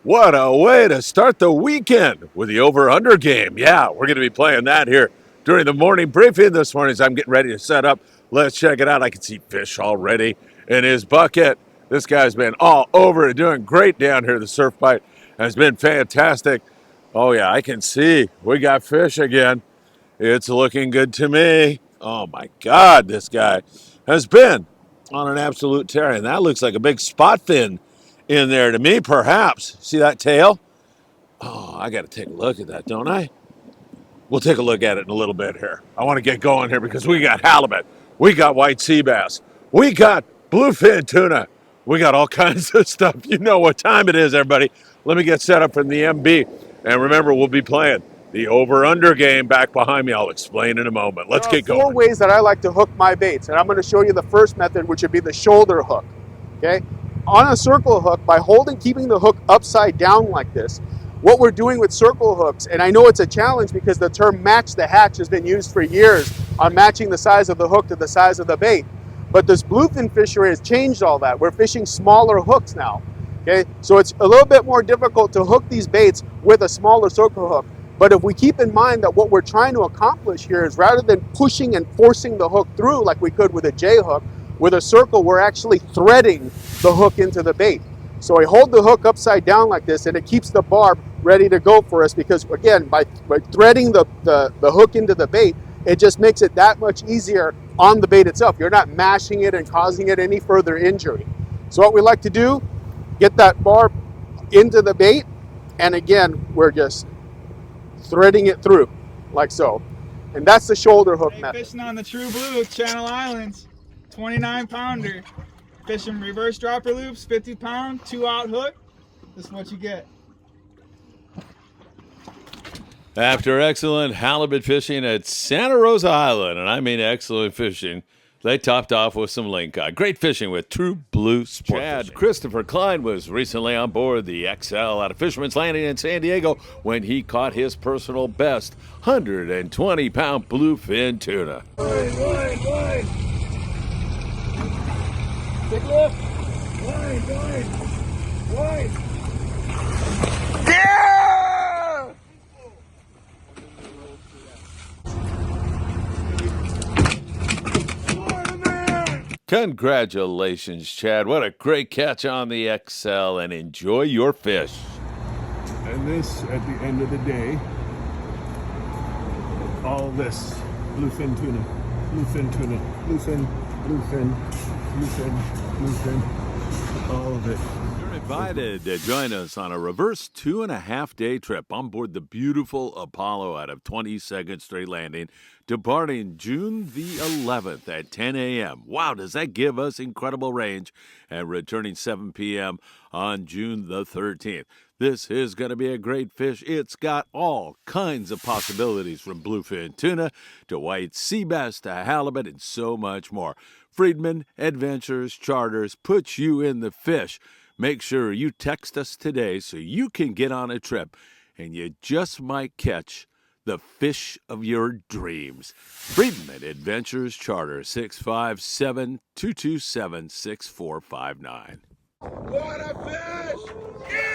What a way to start the weekend with the over-under game. Yeah, we're going to be playing that here during the morning briefing this morning as I'm getting ready to set up. Let's check it out. I can see fish already in his bucket. This guy's been all over it, doing great down here. The surf bite has been fantastic. Oh, yeah, I can see we got fish again. It's looking good to me. Oh, my God, this guy has been on an absolute tear. And that looks like a big spot fin in there to me, perhaps. See that tail? Oh, I got to take a look at that, don't I? We'll take a look at it in a little bit here. I want to get going here because we got halibut, we got white sea bass, we got bluefin tuna, we got all kinds of stuff. You know what time it is, everybody. Let me get set up from the MB. And remember, we'll be playing the over-under game back behind me. I'll explain in a moment. Let's get going. There are 4 ways that I like to hook my baits, and I'm going to show you the first method, which would be the shoulder hook. Okay, on a circle hook, by keeping the hook upside down like this, what we're doing with circle hooks, and I know it's a challenge because the term match the hatch has been used for years on matching the size of the hook to the size of the bait. But this bluefin fishery has changed all that. We're fishing smaller hooks now. Okay, so it's a little bit more difficult to hook these baits with a smaller circle hook. But if we keep in mind that what we're trying to accomplish here is rather than pushing and forcing the hook through like we could with a J hook, with a circle, we're actually threading the hook into the bait. So I hold the hook upside down like this, and it keeps the barb ready to go for us because, again, by threading the hook into the bait, it just makes it that much easier on the bait itself. You're not mashing it and causing it any further injury. So what we like to do, get that barb into the bait, and again, we're just threading it through like so. And that's the shoulder hook method. Fishing on the True Blue Channel Islands, 29-pounder. Fishing reverse dropper loops, 50-pound, 2-out hook. This is what you get. After excellent halibut fishing at Santa Rosa Island, and I mean excellent fishing, they topped off with some lingcod. Great fishing with True Blue Sport Chad fishing. Christopher Klein was recently on board the XL out of Fisherman's Landing in San Diego when he caught his personal best 120-pound bluefin tuna. Wide. Big lift. Wide. Yeah! Congratulations, Chad. What a great catch on the XL, and enjoy your fish. And this, at the end of the day, all this bluefin tuna, bluefin, all of it. You're invited to join us on a reverse 2.5-day trip on board the beautiful Apollo out of 22nd Street Landing, departing June the 11th at 10 a.m. Wow, does that give us incredible range, and returning 7 p.m. on June the 13th. This is going to be a great fish. It's got all kinds of possibilities, from bluefin tuna to white sea bass to halibut and so much more. Friedman Adventures Charters puts you in the fish. Make sure you text us today so you can get on a trip, and you just might catch the fish of your dreams. Friedman Adventures Charter, 657-227-6459. What a fish! Yeah!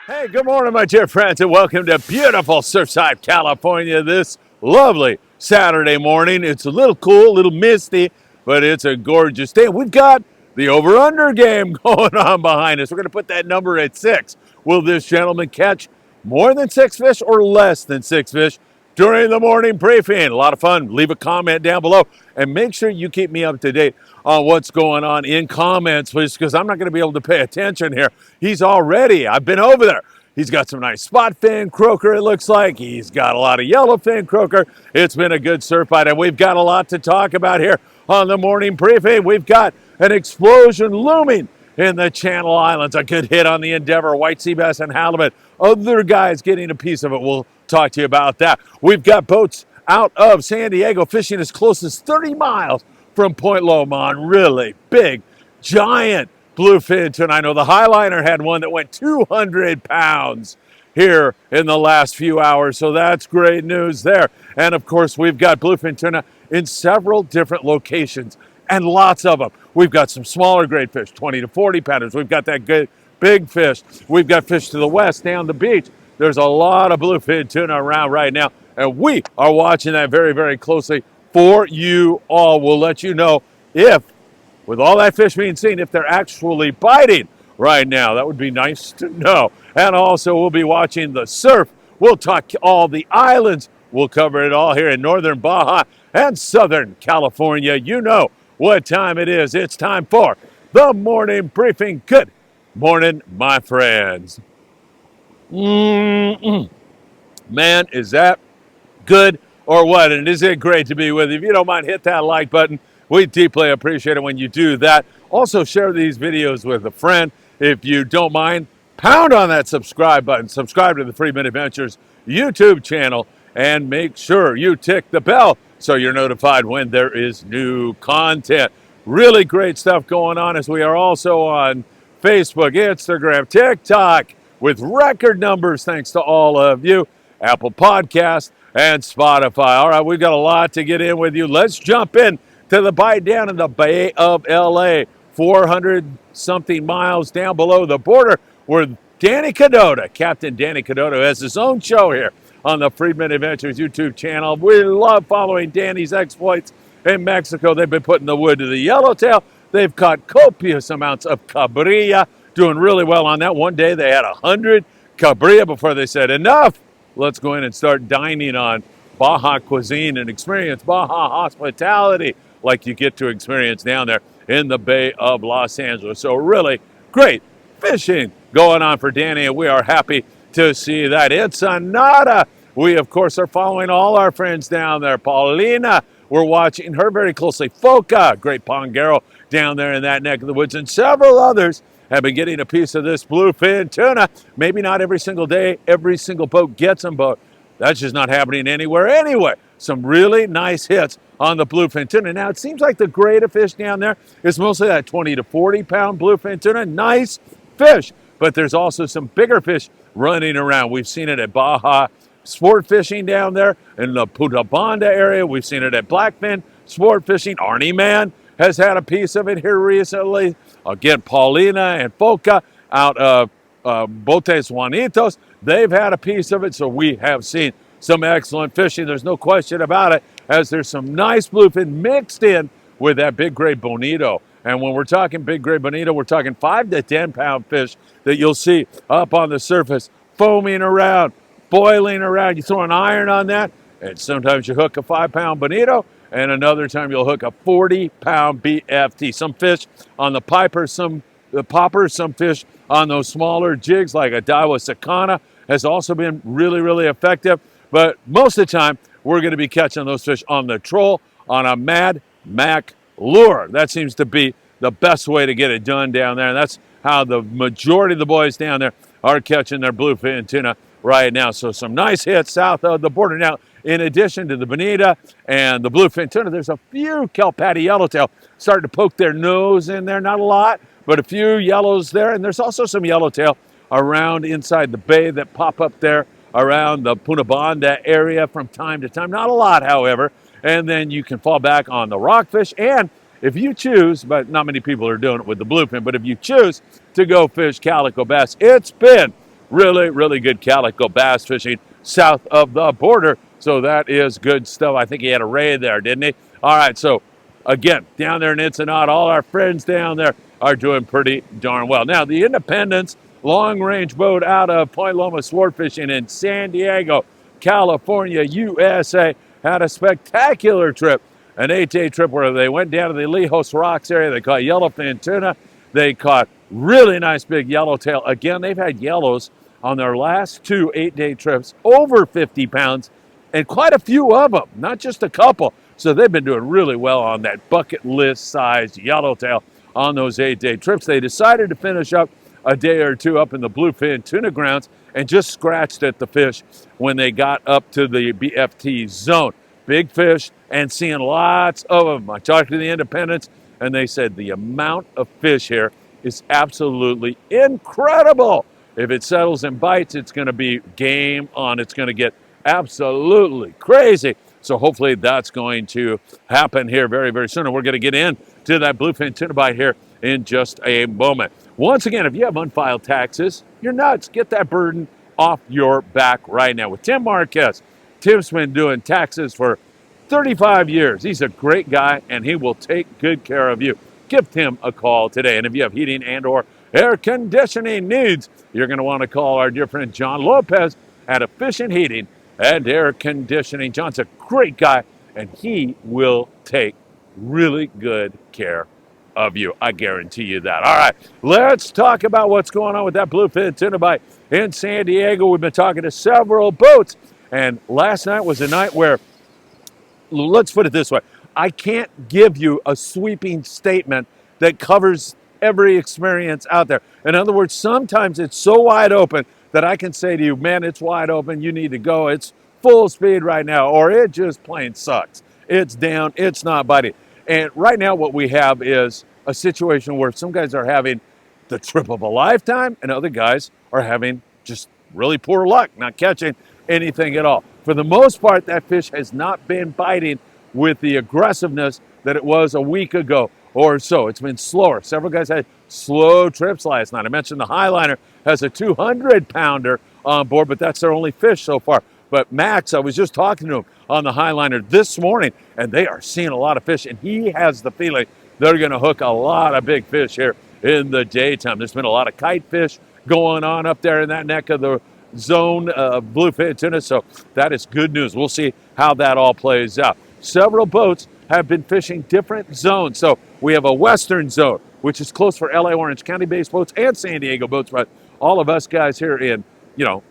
Hey, good morning, my dear friends, and welcome to beautiful Surfside, California this lovely Saturday morning. It's a little cool, a little misty, but it's a gorgeous day. We've got the over-under game going on behind us. We're going to put that number at 6. Will this gentleman catch more than 6 fish or less than 6 fish during the morning briefing? A lot of fun. Leave a comment down below, and make sure you keep me up to date on what's going on in comments, please, because I'm not going to be able to pay attention here. I've been over there. He's got some nice spot fin croaker, it looks like. He's got a lot of yellowfin croaker. It's been a good surf bite, and we've got a lot to talk about here on the morning briefing. We've got an explosion looming in the Channel Islands. A good hit on the Endeavor, white sea bass and halibut. Other guys getting a piece of it. We'll talk to you about that. We've got boats out of San Diego fishing as close as 30 miles from Point Lomond. Really big, giant bluefin tuna. I know the Highliner had one that went 200 pounds here in the last few hours, so that's great news there. And of course, we've got bluefin tuna in several different locations, and lots of them. We've got some smaller grade fish, 20 to 40 pounders. We've got that good big fish. We've got fish to the west down the beach. There's a lot of bluefin tuna around right now, and we are watching that very, very closely for you all. We'll let you know if, with all that fish being seen, if they're actually biting right now. That would be nice to know. And also, we'll be watching the surf. We'll talk all the islands. We'll cover it all here in northern Baja and southern California. You know what time it is. It's time for the morning briefing. Good morning, my friends. Man, is that good or what? And is it great to be with you? If you don't mind, hit that like button. We deeply appreciate it when you do that. Also, share these videos with a friend. If you don't mind, pound on that subscribe button. Subscribe to the Friedman Adventures YouTube channel and make sure you tick the bell so you're notified when there is new content. Really great stuff going on, as we are also on Facebook, Instagram, TikTok with record numbers thanks to all of you, Apple Podcasts, and Spotify. All right, we've got a lot to get in with you. Let's jump in to the bite down in the Bay of LA, 400-something miles down below the border, where Danny Cadota, Captain Danny Cadota, has his own show here on the Friedman Adventures YouTube channel. We love following Danny's exploits in Mexico. They've been putting the wood to the yellowtail. They've caught copious amounts of cabrilla, doing really well on that. One day they had 100 cabrilla before they said, enough, let's go in and start dining on Baja cuisine and experience Baja hospitality like you get to experience down there in the Bay of Los Angeles. So really great fishing going on for Danny, and we are happy to see that. Ensenada, we of course are following all our friends down there. Paulina, we're watching her very closely. Foca, great pongero down there in that neck of the woods, and several others have been getting a piece of this bluefin tuna. Maybe not every single day, every single boat gets them, but that's just not happening anywhere anyway. Some really nice hits on the bluefin tuna. Now, it seems like the grade of fish down there is mostly that 20 to 40 pound bluefin tuna. Nice fish, but there's also some bigger fish running around. We've seen it at Baja sport fishing down there in the Punta Banda area. We've seen it at Blackfin sport fishing. Arnie Man has had a piece of it here recently. Again, Paulina and Foca out of Botes Juanitos, they've had a piece of it. So we have seen some excellent fishing. There's no question about it, as there's some nice bluefin mixed in with that big grade bonito. And when we're talking big grade bonito, we're talking 5 to 10 pound fish that you'll see up on the surface, foaming around, boiling around. You throw an iron on that, and sometimes you hook a 5 pound bonito, and another time you'll hook a 40 pound BFT. Some fish on the piper, the poppers, some fish on those smaller jigs like a Daiwa Sakana has also been really, really effective. But most of the time, we're going to be catching those fish on the troll on a Mad Mac lure. That seems to be the best way to get it done down there. And that's how the majority of the boys down there are catching their bluefin tuna right now. So some nice hits south of the border. Now, in addition to the bonita and the bluefin tuna, there's a few kelp patty yellowtail starting to poke their nose in there. Not a lot, but a few yellows there. And there's also some yellowtail around inside the bay that pop up there around the Punta Banda area from time to time. Not a lot, however. And then you can fall back on the rockfish. And if you choose, but not many people are doing it with the bluefin, but if you choose to go fish calico bass, it's been really, really good calico bass fishing south of the border. So that is good stuff. I think he had a ray there, didn't he? All right, so again, down there in Ensenada, all our friends down there are doing pretty darn well. Now, the Independence long-range boat out of Point Loma Sport Fishing in San Diego, California, USA, had a spectacular trip, an 8-day trip where they went down to the Lejos Rocks area. They caught yellowfin tuna. They caught really nice big yellowtail. Again, they've had yellows on their last 2 8-day trips, over 50 pounds, and quite a few of them, not just a couple. So they've been doing really well on that bucket list size yellowtail on those 8-day trips. They decided to finish up a day or two up in the bluefin tuna grounds and just scratched at the fish when they got up to the BFT zone. Big fish and seeing lots of them. I talked to the Independents, and they said the amount of fish here is absolutely incredible. If it settles and bites, it's going to be game on. It's going to get absolutely crazy. So hopefully that's going to happen here very, very soon. And we're going to get into that bluefin tuna bite here in just a moment. Once again, if you have unfiled taxes, you're nuts. Get that burden off your back right now with Tim Marquez. Tim's been doing taxes for 35 years. He's a great guy, and he will take good care of you. Give Tim a call today. And if you have heating and or air conditioning needs, you're going to want to call our dear friend John Lopez at Efficient Heating and Air Conditioning. John's a great guy, and he will take really good care of you. I guarantee you that. All right, let's talk about what's going on with that bluefin tuna bite in San Diego. We've been talking to several boats, and last night was a night where, let's put it this way, I can't give you a sweeping statement that covers every experience out there. In other words, sometimes it's so wide open that I can say to you, man, it's wide open, you need to go, it's full speed right now, or it just plain sucks. It's down, it's not biting. And right now what we have is a situation where some guys are having the trip of a lifetime and other guys are having just really poor luck, not catching anything at all. For the most part, that fish has not been biting with the aggressiveness that it was a week ago or so. It's been slower. Several guys had slow trips last night. I mentioned the Highliner has a 200-pounder on board, but that's their only fish so far. But Max, I was just talking to him on the Highliner this morning, and they are seeing a lot of fish, and he has the feeling they're going to hook a lot of big fish here in the daytime. There's been a lot of kite fish going on up there in that neck of the zone of bluefin tuna, so that is good news. We'll see how that all plays out. Several boats have been fishing different zones. So we have a western zone, which is close for LA Orange County-based boats and San Diego boats, but all of us guys here in,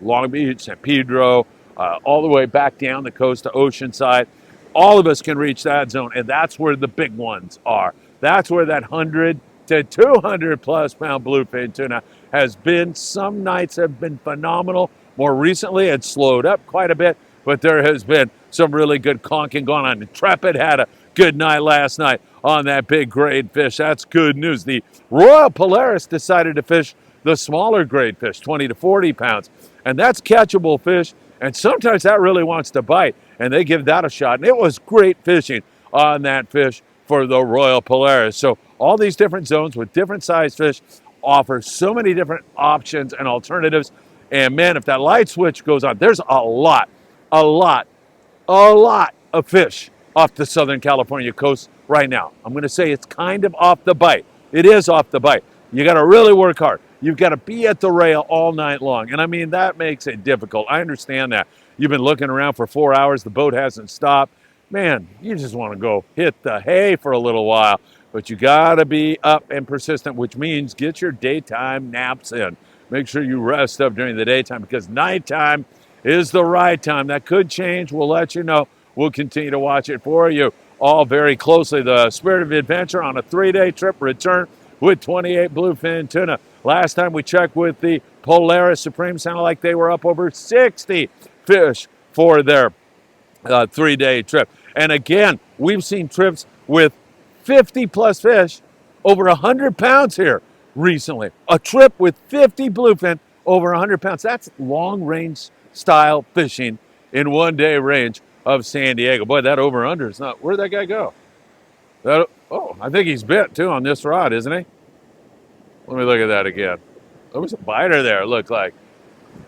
Long Beach, San Pedro, all the way back down the coast to Oceanside, all of us can reach that zone, and that's where the big ones are. That's where that 100 to 200 plus pound bluefin tuna has been. Some nights have been phenomenal. More recently, it's slowed up quite a bit, but there has been some really good conking going on. Intrepid had a good night last night on that big grade fish. That's good news. The Royal Polaris decided to fish the smaller grade fish, 20 to 40 pounds, and that's catchable fish, and sometimes that really wants to bite, and they give that a shot, and it was great fishing on that fish for the Royal Polaris. So all these different zones with different size fish offer so many different options and alternatives, and man, if that light switch goes on, there's a lot of fish off the Southern California coast right now. I'm going to say it's kind of off the bite. It is off the bite. You got to really work hard. You've got to be at the rail all night long. And I mean, that makes it difficult. I understand that. You've been looking around for 4 hours. The boat hasn't stopped. Man, you just want to go hit the hay for a little while. But you got to be up and persistent, which means get your daytime naps in. Make sure you rest up during the daytime because nighttime is the right time. That could change. We'll let you know. We'll continue to watch it for you all very closely. The Spirit of Adventure on a 3-day trip return with 28 bluefin tuna. Last time we checked with the Polaris Supreme, sounded like they were up over 60 fish for their 3-day trip. And again, we've seen trips with 50 plus fish over 100 pounds here recently. A trip with 50 bluefin over 100 pounds. That's long range style fishing in 1 day range of San Diego. Boy, that over under is not, where'd that guy go? I think he's bit too on this rod, isn't he? Let me look at that again. There was a biter there, it looked like.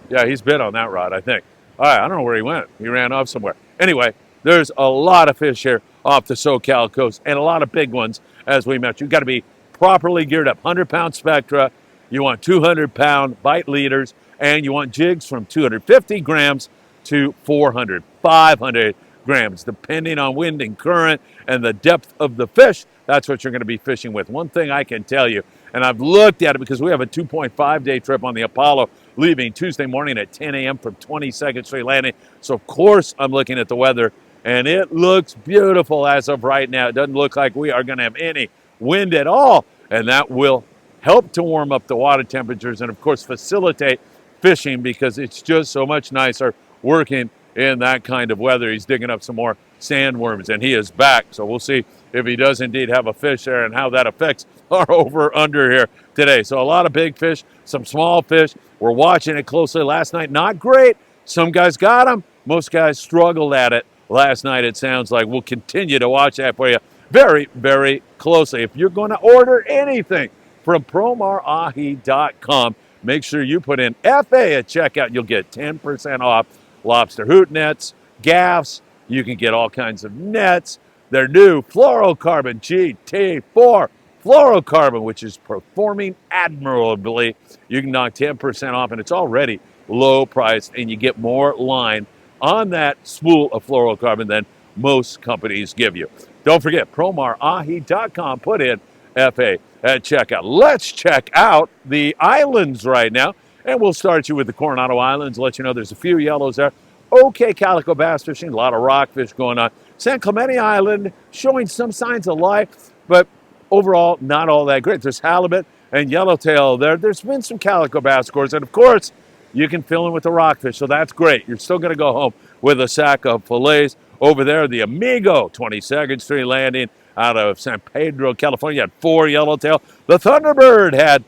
Yeah, he's bit on that rod, I think. All right, I don't know where he went. He ran off somewhere. Anyway, there's a lot of fish here off the SoCal coast and a lot of big ones, as we mentioned. You've got to be properly geared up. 100-pound spectra. You want 200-pound bite leaders, and you want jigs from 250 grams to 400, 500 grams, depending on wind and current and the depth of the fish. That's what you're going to be fishing with. One thing I can tell you, and I've looked at it because we have a 2.5-day trip on the Apollo leaving Tuesday morning at 10 a.m. from 22nd Street Landing. So, of course, I'm looking at the weather, and it looks beautiful as of right now. It doesn't look like we are going to have any wind at all, and that will help to warm up the water temperatures and, of course, facilitate fishing because it's just so much nicer working in that kind of weather. He's digging up some more sandworms, and he is back. So we'll see if he does indeed have a fish there and how that affects are over under here today. So a lot of big fish, some small fish. We're watching it closely last night. Not great. Some guys got them. Most guys struggled at it last night, it sounds like. We'll continue to watch that for you very, very closely. If you're going to order anything from PromarAhi.com, make sure you put in FA at checkout. You'll get 10% off lobster hoot nets, gaffs. You can get all kinds of nets. Their new fluorocarbon GT4 fluorocarbon, which is performing admirably. You can knock 10% off, and it's already low priced, and you get more line on that spool of fluorocarbon than most companies give you. Don't forget, PromarAhi.com. Put in FA at checkout. Let's check out the islands right now, and we'll start you with the Coronado Islands, let you know there's a few yellows there. Okay, calico bass fishing, a lot of rockfish going on. San Clemente Island showing some signs of life, but overall not all that great. There's halibut and yellowtail there. There's been some calico bass scores, and of course, you can fill in with the rockfish, so that's great. You're still going to go home with a sack of fillets. Over there, the Amigo 22nd Street Landing out of San Pedro, California, had 4 yellowtail. The Thunderbird had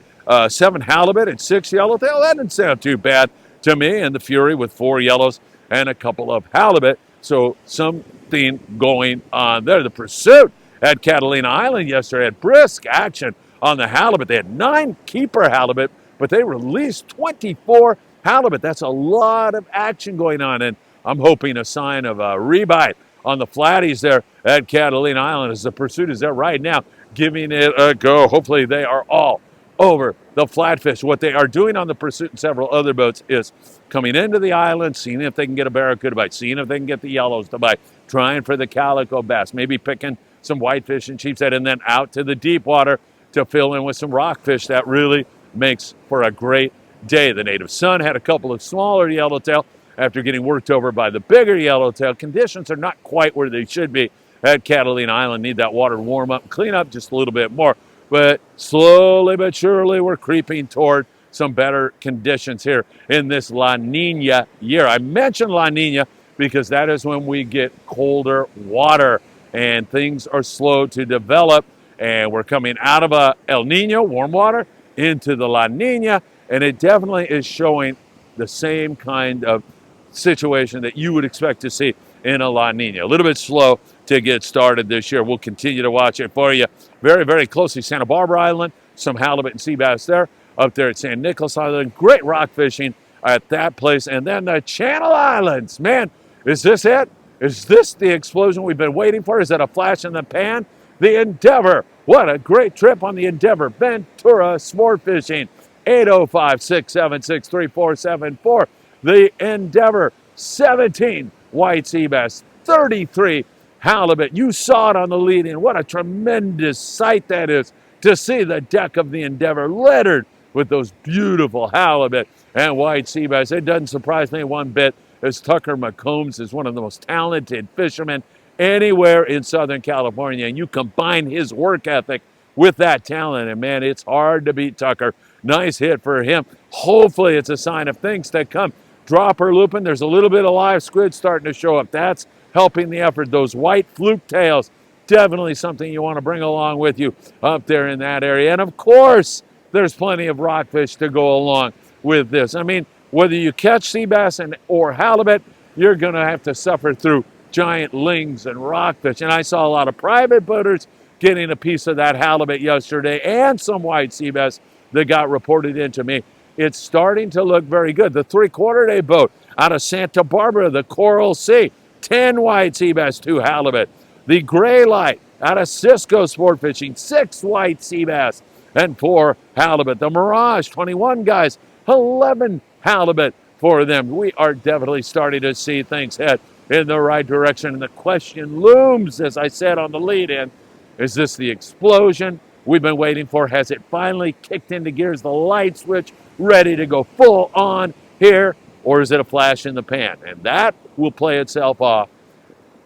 7 halibut and 6 yellowtail. That didn't sound too bad to me. And the Fury with 4 yellows and a couple of halibut. So something going on there. The Pursuit at Catalina Island yesterday had brisk action on the halibut. They had 9 keeper halibut, but they released 24 halibut. That's a lot of action going on, and I'm hoping a sign of a rebite on the flatties there at Catalina Island as the Pursuit is there right now, giving it a go. Hopefully they are all over the flatfish. What they are doing on the Pursuit and several other boats is coming into the island, seeing if they can get a barracuda bite, seeing if they can get the yellows to bite, trying for the calico bass, maybe picking some whitefish and sheepshead, and then out to the deep water to fill in with some rockfish. That really makes for a great day. The Native Son had a couple of smaller yellowtail after getting worked over by the bigger yellowtail. Conditions are not quite where they should be at Catalina Island. Need that water to warm up and clean up just a little bit more. But slowly but surely, we're creeping toward some better conditions here in this La Nina year. I mentioned La Nina because that is when we get colder water and things are slow to develop. And we're coming out of a El Nino, warm water, into the La Nina, and it definitely is showing the same kind of situation that you would expect to see in a La Nina. A little bit slow to get started this year. We'll continue to watch it for you very, very closely. Santa Barbara Island, some halibut and sea bass there. Up there at San Nicolas Island, great rock fishing at that place. And then the Channel Islands. Man, is this it? Is this the explosion we've been waiting for? Is that a flash in the pan? The Endeavor. What a great trip on the Endeavor. Ventura Sport Fishing. 805-676-3474. The Endeavor. 17 white sea bass. 33 halibut. You saw it on the lead-in. What a tremendous sight that is to see the deck of the Endeavor littered with those beautiful halibut and white sea bass. It doesn't surprise me one bit, as Tucker McCombs is one of the most talented fishermen anywhere in Southern California, and you combine his work ethic with that talent, and man, it's hard to beat Tucker. Nice hit for him. Hopefully it's a sign of things to come. Dropper looping, there's a little bit of live squid starting to show up. That's helping the effort. Those white fluke tails, definitely something you want to bring along with you up there in that area. And of course, there's plenty of rockfish to go along with this. I mean, whether you catch sea bass or halibut, you're going to have to suffer through giant lings and rockfish. And I saw a lot of private boaters getting a piece of that halibut yesterday and some white sea bass that got reported into me. It's starting to look very good. The 3/4 day boat out of Santa Barbara, the Coral Sea, 10 white sea bass, 2 halibut. The Gray Light out of Cisco Sport Fishing, 6 white sea bass and 4 halibut. The Mirage, 21 guys, 11 halibut for them. We are definitely starting to see things head in the right direction. And the question looms, as I said on the lead-in, is this the explosion we've been waiting for? Has it finally kicked into gears, the light switch, ready to go full on here? Or is it a flash in the pan? And that will play itself off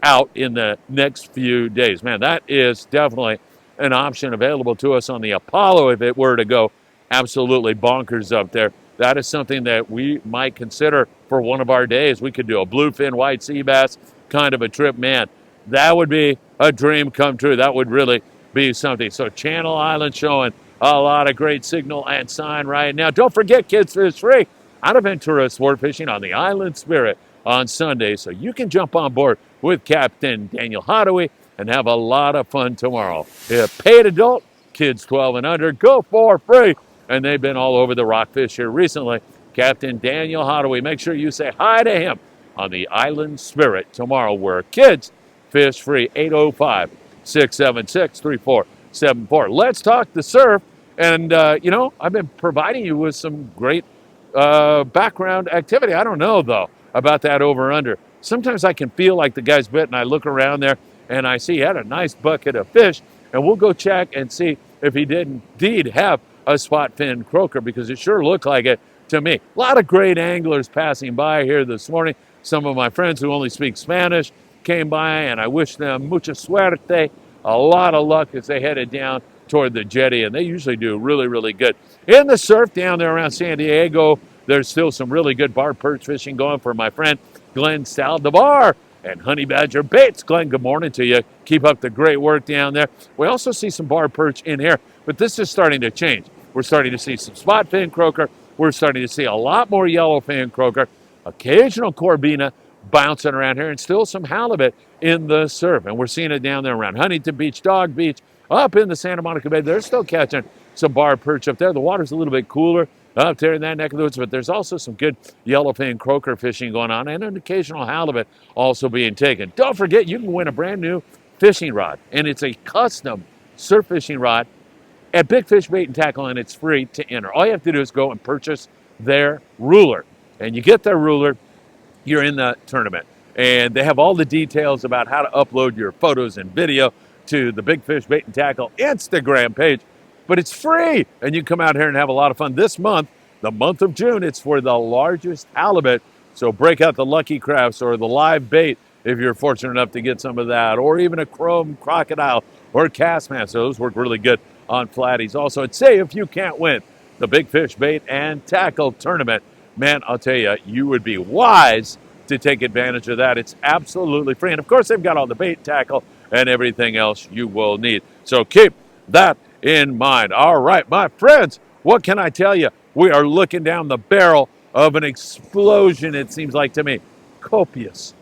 out in the next few days. Man, that is definitely an option available to us on the Apollo if it were to go absolutely bonkers up there. That is something that we might consider for one of our days. We could do a bluefin white sea bass kind of a trip. Man, that would be a dream come true. That would really be something. So Channel Island showing a lot of great signal and sign right now. Don't forget, kids fish free out of Ventura sport fishing on the Island Spirit on Sunday. So you can jump on board with Captain Daniel Hadaway and have a lot of fun tomorrow. If paid adult, kids 12 and under, go for free. And they've been all over the rockfish here recently. Captain Daniel Hadaway, make sure you say hi to him on the Island Spirit tomorrow, where kids fish free. 805-676-3474. Let's talk the surf. And, I've been providing you with some great background activity. I don't know, though, about that over-under. Sometimes I can feel like the guy's bit, and I look around there, and I see he had a nice bucket of fish, and we'll go check and see if he did indeed have a spot fin croaker, because it sure looked like it to me. A lot of great anglers passing by here this morning. Some of my friends who only speak Spanish came by, and I wish them mucha suerte, a lot of luck as they headed down toward the jetty, and they usually do really, really good. In the surf down there around San Diego, there's still some really good bar perch fishing going for my friend Glenn Saldivar and Honey Badger Baits. Glenn, good morning to you. Keep up the great work down there. We also see some bar perch in here, but this is starting to change. We're starting to see some spot fin croaker. We're starting to see a lot more yellowfin croaker, occasional corbina bouncing around here, and still some halibut in the surf. And we're seeing it down there around Huntington Beach, Dog Beach, up in the Santa Monica Bay. They're still catching some bar perch up there. The water's a little bit cooler up there in that neck of the woods, but there's also some good yellowfin croaker fishing going on, and an occasional halibut also being taken. Don't forget, you can win a brand new fishing rod, and it's a custom surf fishing rod at Big Fish Bait and Tackle, and it's free to enter. All you have to do is go and purchase their ruler, and you get their ruler, you're in the tournament. And they have all the details about how to upload your photos and video to the Big Fish Bait and Tackle Instagram page. But it's free, and you can come out here and have a lot of fun. This month, the month of June, it's for the largest halibut. So break out the Lucky Crafts or the live bait if you're fortunate enough to get some of that, or even a chrome crocodile or cast mass. Those work really good on flatties. Also, I'd say if you can't win the Big Fish Bait and Tackle tournament, man, I'll tell you, you would be wise to take advantage of that. It's absolutely free. And of course, they've got all the bait, tackle, and everything else you will need. So keep that in mind. All right, my friends, what can I tell you? We are looking down the barrel of an explosion, it seems like to me. Copious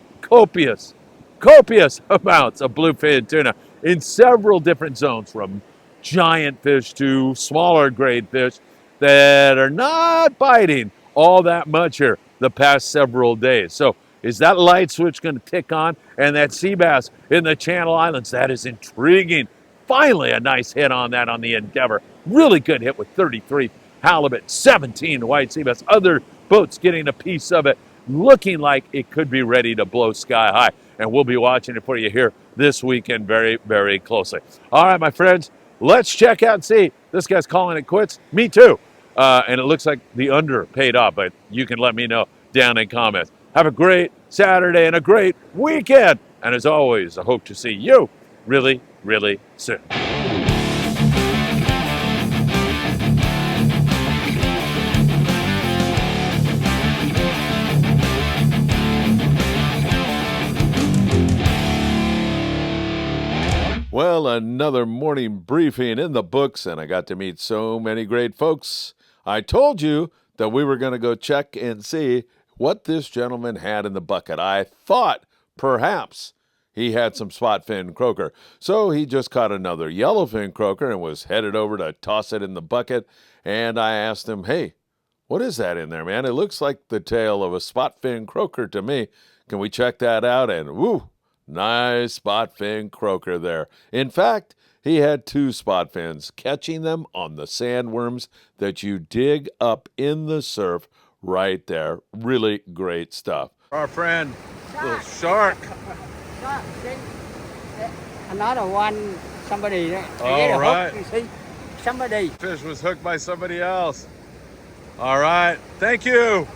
amounts of bluefin tuna in several different zones, from giant fish to smaller grade fish that are not biting all that much here the past several days. So is that light switch going to tick on? And that sea bass in the Channel Islands, that is intriguing. Finally, a nice hit on that on the Endeavor. Really good hit with 33 halibut, 17 white sea bass. Other boats getting a piece of it, looking like it could be ready to blow sky high. And we'll be watching it for you here this weekend very, very closely. All right, my friends, let's check out and see. This guy's calling it quits. Me too. And it looks like the under paid off, but you can let me know down in comments. Have a great Saturday and a great weekend. And as always, I hope to see you really, really soon. Well, another morning briefing in the books, and I got to meet so many great folks. I told you that we were going to go check and see what this gentleman had in the bucket. I thought perhaps he had some spot fin croaker. So he just caught another yellowfin croaker and was headed over to toss it in the bucket. And I asked him, hey, what is that in there, man? It looks like the tail of a spot fin croaker to me. Can we check that out? And woo, nice spot fin croaker there. In fact, he had two spot fins, catching them on the sandworms that you dig up in the surf right there. Really great stuff. Our friend, little shark. Another one, somebody. All right. You see, somebody. Fish was hooked by somebody else. All right. Thank you.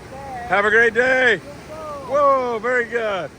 Have a great day. Whoa, very good.